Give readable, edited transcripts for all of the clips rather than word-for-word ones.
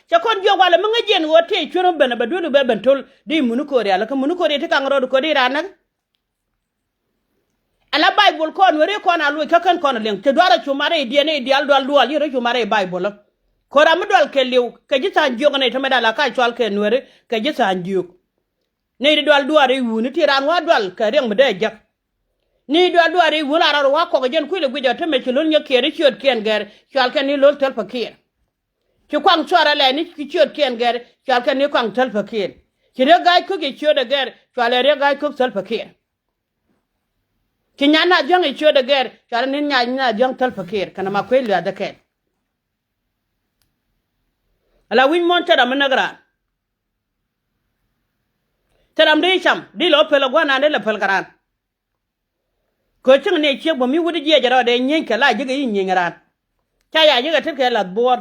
cha kon jo wala mga jen wote chuno bena badulu be bentol di munu ko ala ka munu ko te kangro ko di rana ala bible kon wore kon alu ka kan kon len te dwara chumare di ne di al dwal dwal yoro chumare bible ko ram dwal ke liw ka jita njogo ne tameda la ka chwal ke nwere ka jita njuk ne di dwal duare wuni ti ran wa dwal ka reng mede jak ni dwal duare wula rar wa ko jen kuile gwijo te me chulun nya kere chiot ken ger chwal ke ni lol tel pakir ki kwang chwara le ni ki chiot ken ger chwal ke ni kwang tel pakir ki re gai ku ki chiot ger chwal re gai ku tel pakir ki nyana jang e chiot ger chwal ni nya jang tel pakir kana ma kwelu adake ala win mon tada managra taram de cham di lo pelo gwana de le pel garan ko chung ne che bo mi wudi je jara de nyen kala jiga yin nyen ran ta ya jiga take la bor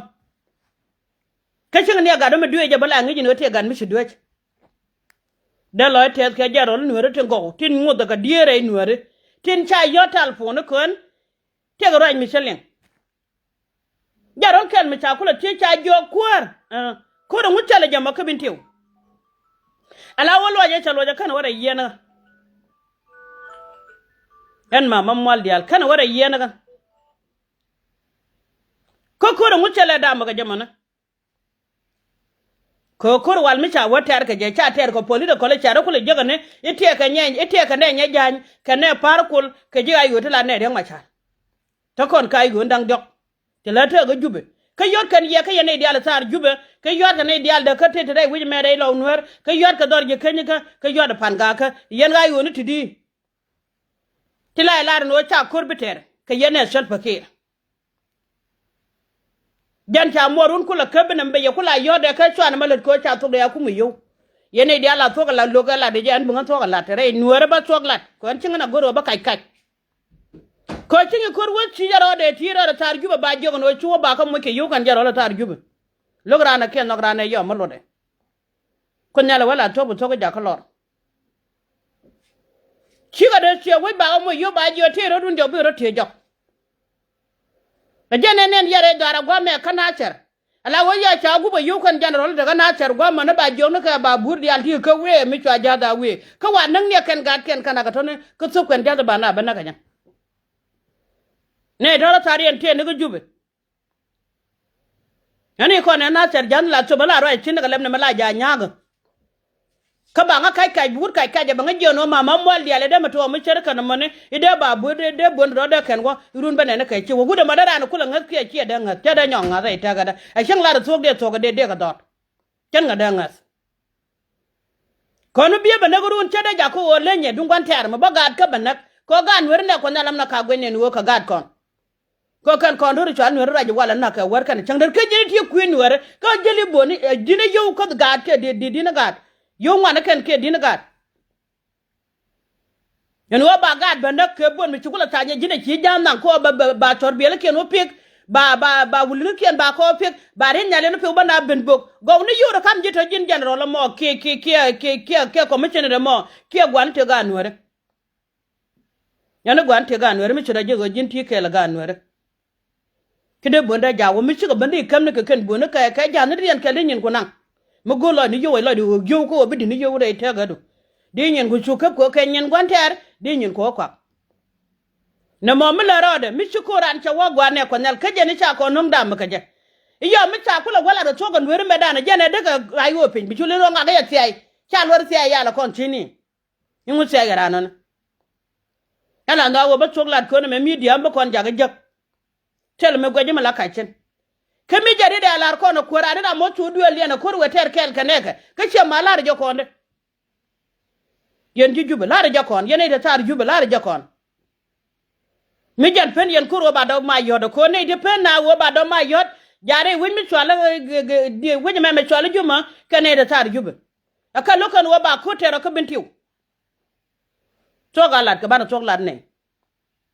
ka chung ne ga do me duwe je bala ngi no te gan mi shi duwe de lo te ke jaro nu re te go tin ngo daga diere nu re tin cha yo tal fo no kon te ga ran mi selen jaro ken mi cha kula te cha jo kwar ko do mutale jama ka bintew ala walwa je chalo je kana wara yena en mama mal dial kana wara yena kan ko do mutale da maga jamana ko wal mi cha wata ka je cha ter ko poli de ko le cha ko le je ne ite ka nyen ite ka ne nya jan ka ne parkul ka je ayo tala ne de ma cha ta kon kai go ndang dok te la te ga jube ka yot kan ye ka ye ne dial sar jube ka yot ka ne dial de ka te te wi me dai lo nwer ka yot ka dor je kan ka yot pan ga ka yen ga yo ni tidi ti la no cha korbiter ka ye ne sel fakir jan cha morun kula kabin mbe ye kula yode ka chwan malet ko cha to ya kumu yo ye ne dial la to la lo ga la de jan bunga to la tere nwer ba to la ko an cinga na goro ba kai kai ko cinga kor wo ci jaro de tira da tar juba ba jogo no chuo ba ka mo ke yo kan jaro la tar juba logra na ken logra na yo malo de ko nyala wala to bu to ga ka lor ci ga de ci wo ba mo yo ba jo tira dun jo bi ro te jo jene nen yare dara gwa me kana cer ala wo ya cha guba yo kan general daga na cer gwa mana ba jo ka ba burdi alti ka we mi cha jada we ka wa nan ne ken gat ken kana ka tone ka so kan jada ba na kanya ne dara tari en te ne ga jube ani ko na cer jan la to bala ro e cin daga lemne mala ja nyaga ka ba nga kai bur kai je ba nga jono mama mol diale de mato mu cer kan mane ide ba bu de bon ro de ken go run bane ne kai ci wo gude madara na kula ngat ke de ngat te de nyong nga zai ta ga da a shin la da to ga de ga dot ken ga da ngas ko no biye ba na run te de ja ko o lenye dun gwan ter ma ba gad ka banak ko gan wer ne ko na lam na ka gwen ne wo ka gad kon ko kan kon ru chan wer ra ji wala na ka war kan chang der ke ji ti kuin wer ka jeli boni dine yo ko gad ke de dine gad yo ngwana ken ke dinagat en wa bagat bandak ke bon mi chukula tanya jine chi jam nan ko ba tor bele ken o pik ba wulun ken ba ko pik ba ren nyale no pe banda ben bok go ni yoro kam jito jin general mo ke commissioner mo ke gwan te ga nuore yana gwan te ga nuore mi chira je go jin ti ke la ga nuore kide bonda jawo mi chiga bandi kam ne ke ken bona ka ja ne rien ke lenin ko nan mo golo ni yo la do yo ko bi ni yo re ta ga do di nyen ku chu ko ken nyen gwanter di nyen ko kwa na mo mi la rode mi chu ko ran cha wa gwa ne ko nal ka je ni cha ko num da ma ka je iyo mi cha kula wala da to ga nwer me da na je ne daga ayo pin bi chu le nga ga ya ti ai cha lor ti ai ya la kontini ni mu se ga ran na ala ndo wo ba choklat ko na me media ba kon ja ga je tel me gwaje mala ka chen kemi jari da lar ko no kurani na mo tu duel yana kur weter kel kaneka ka che malar jo konde yen jube lar jo kon yen ida tar jube lar jo kon mi jan pen yen kuro ba do ma yodo ko ne de pen na wo ba do ma yod jare win mi swala de win me swala juma kane da tar jube aka lokan wo ba ko tero ko bintiu to galat ka bana to galat ne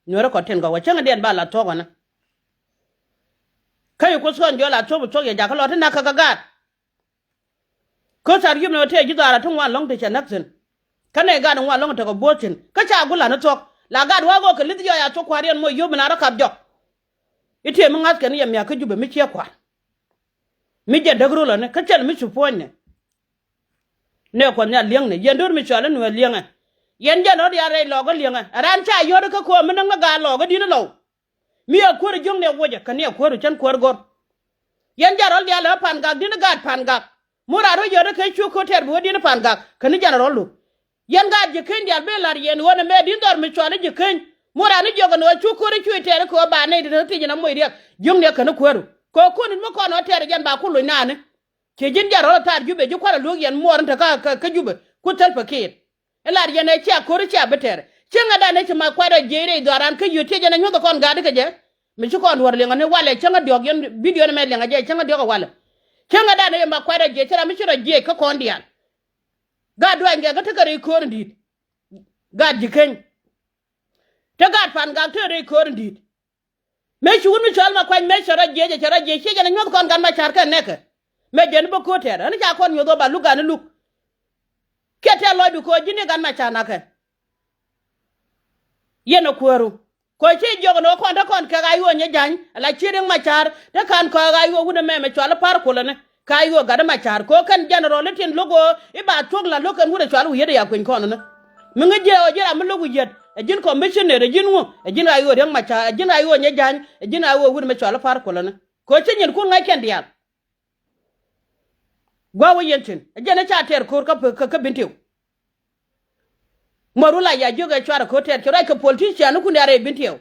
nyoro ko ten go wa changa den ba la to gona kai ko son jola to to ya ka lot na ka gat ko sar yum no te ji dara tun wan long te chanaksen kane ga dan wan long te ko botin ka cha gula na to la gad wa go ka lid yo ya to kwarian mo yum na ra kap jo ite mun ngas kan yam ya ka jube mi che kwa mi je dagro la ne ka chel mi supon ne ko nya liang ne yendur mi chala no liang yen ja no ya re lo go liang ran cha yo ka ko mi nga ga lo go din lo mi ya ko jong ne woja kan ya ko chan ko gor yen ja ro ya la pan gak din ga pan gak mura ro yo ka chu ko ter bo din pan gak kan ja ro lu yen ga je ken ya be lar yen wona me din dor mi chala je ken mura ni jogo no chu ko ri chu ter ko ba ne de ti na mo ri jong ne kan ko ni mo ko no ter jan ba ku lu na ne ke jin ja ro tar jube ju kwara lu yen mo ran ta ka jube ku tel paket elar yen e cha ko ri cha beter chenga da ne ma kwara je re do ran ka yu te jan nyo ko ga de ke je mi chu ko wor le ngane wale chenga diog yen video ne me le ngaje chenga diog wale chenga da ne ma kwara je tera mi chiro je ka ko ndian ga do nge ga te ka re ko ndi ga jiken te ga fan ga te re ko ndi me chu mi chal ma kwan me chara je che jan nyo ko gan ma char ka ne ka me jen bo ko ter ani ja kon yodo ba luga ni luk kete lo bi ko jini gan ma chana ka yeno koru ko che jogo no kon ta kon ka ga yo nye jan la chiring ma char ta kan ko ga yo gude me chwala par ko ne ka yo ga ma char ko kan general tin logo e ba tok la lokan gude chwala yede ya kun kon ne mi ngi je o jira mi logo yed e jin commissioner e jin wo e jin ayo den ma char e jin ayo nye jan e jin ayo gude me chwala par ko ne ko che nyen ko ngai ken dial gwa wo yentin ajana cha ter ko ka bintiu marula ya joga chwara ko ter chora ka politician ku ndare bintiu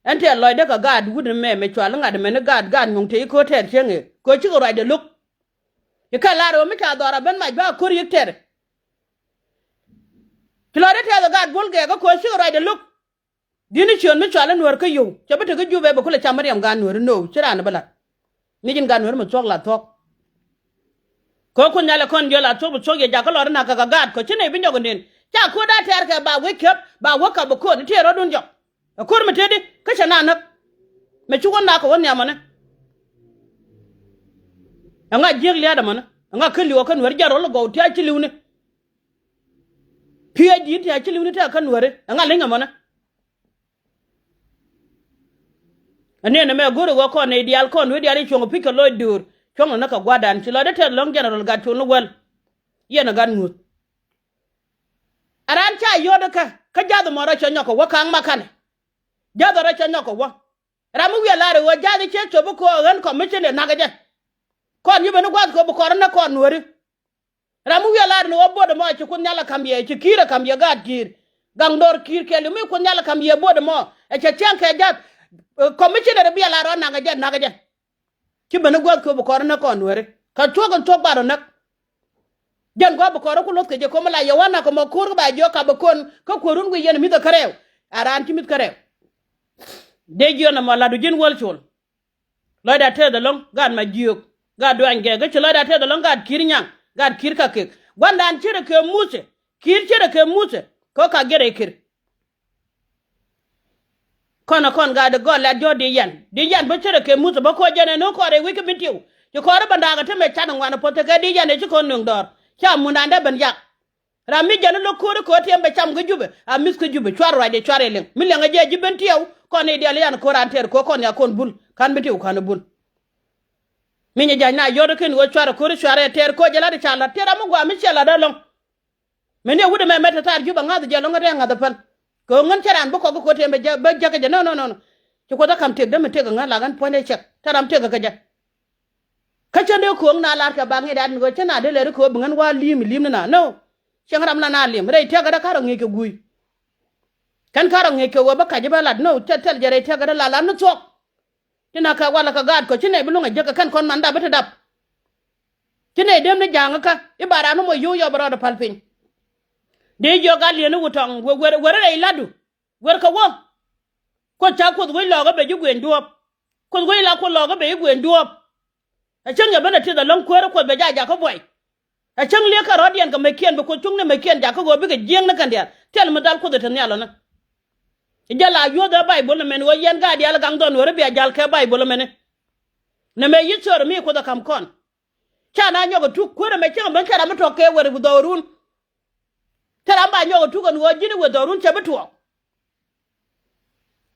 ante loy de ka gad wude me chwala ngad me ne gad nyung te ko ter chenge ko chi ko ride look e ka laro me ta dora ben ma ba ko ri ter klore te da gad bol ge ko chi ko ride look dini chion me chwala nuor ka yo chabata ka jube ba kula chamariam gan nuor no chira na bala ni jin gan nuor mo chok la tok ko kun nyala kon jola to bu choge ja ko lor na ka gad ko chine bi nyogo den cha ko da ter ka ba wake up ba waka bu ko ni te ro dun jo ko mi tedi ka chana na me chu na ko woni amana nga jig liada mana nga kli o kan wer jaro lo go ta chi liwne pie di ta chi liwne ta kan were nga lenga mana ane na me goro go ko ne dial kon we dial chongo pika lo dur chongo na ka gwadan chi lo de te long general ga to no wel ye na gan ngut aran cha yodo ka jado moro chonyo ko wakang makane jado ra chonyo ko wa ramu wi lare wo jado che chobo ko ran ko mechene na gaje kon yibe no gwad ko bu korna kon wori ramu wi lare no bodo mo chi kun nyala kambiye chi kira kambiye gad kir gangdor kir kele mi kun nyala kambiye bodo mo e che chanke jad ko mechene re bi lare na gaje ki bana gwad ko bu korna kon wori ka togon to baro nak jan go bu koro ko lot ke je ko mala yawana ko mo kur ba jo ka bu kon ko korun gu yen mi do karew aran ti mit karew de jo na mala du jin wol chol lo da te da long gad ma jiok gad wan ge ga lo da te da long gad kirnyang gad kir ka ke gwandan chere ke muse kir chere ke muse ko ka gere kir kono kon gad go la jo de yan bo chere ke muse bo ko jene no ko re wi ke bitiu ko ko ra banda ga te me chan ngwana pote ga de yan e ko nung dor cha munanda ban yak rami jana lo ko tembe cham ga jube a mis ko jube chwar wade chware len mi lenga je jiben tiaw ko ne dial yan ko ranter ko kon ya kon bul kan be tiw kan bul mi nya jana yodo ken wo chware ko chware ter ko jala de chala tera mo gwa mi chala da long me ne wude me meta tar juba ngada je longa de ngada pan ko ngon charan bu ko tembe ba jaka je no ci ko da kam tek da me tek ngala gan pone chek taram tek ga ja ka chande ko na lar ka bangi dan go chana de le ko bungan wa lim na no changram na lim re te ga da karo nge ke gui kan karo nge ke wo ba ka jiba lad no tel jere te ga da la no chok tina ka wala ka gad ko chine bi lunga jaka kan kon manda beta dap chine dem ne janga ka ibara no mo yo baro da palpin de jo ga le no wutong were re ladu wer ka wo ko cha ko we lo ga be ju gwen duop ko we la ko lo ga be gwen duop a chang ya bana ti da long kwere ko be ja ko boy a chang le ka rodian ka mekien be ko chung ne mekien ja ko go be ga jeng na kan dia tel ma dal ko de tan yalo na jala yo da bible men wo yen ga dia la gang don wore be jal ka bible men ne me yitor mi ko da kam kon cha na nyogo tu kwere me chang ban kara ma to ke wore bu dorun tara ba nyogo tu ko wo jini wo dorun che beto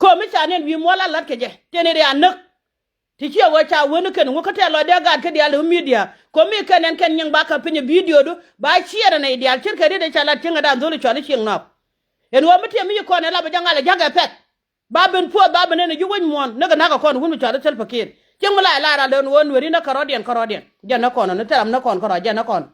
ko mi cha ne wi mo la lat ke je tenere anak ti che wa cha woni ken ngo kata lo de gad ke dia lo media ko mi ken en ken nyang ba ka pinye video do ba chiere na ideal chir ke de cha la tinga da zoli chali ching na en wa mete mi ko ne la ba jangala jaga pet ba ben po ba ben ne ju won mon na ga na ka kon wonu cha da tel fakir ching la la ra don won weri na karodian ja na kon na teram na kon karo ja na kon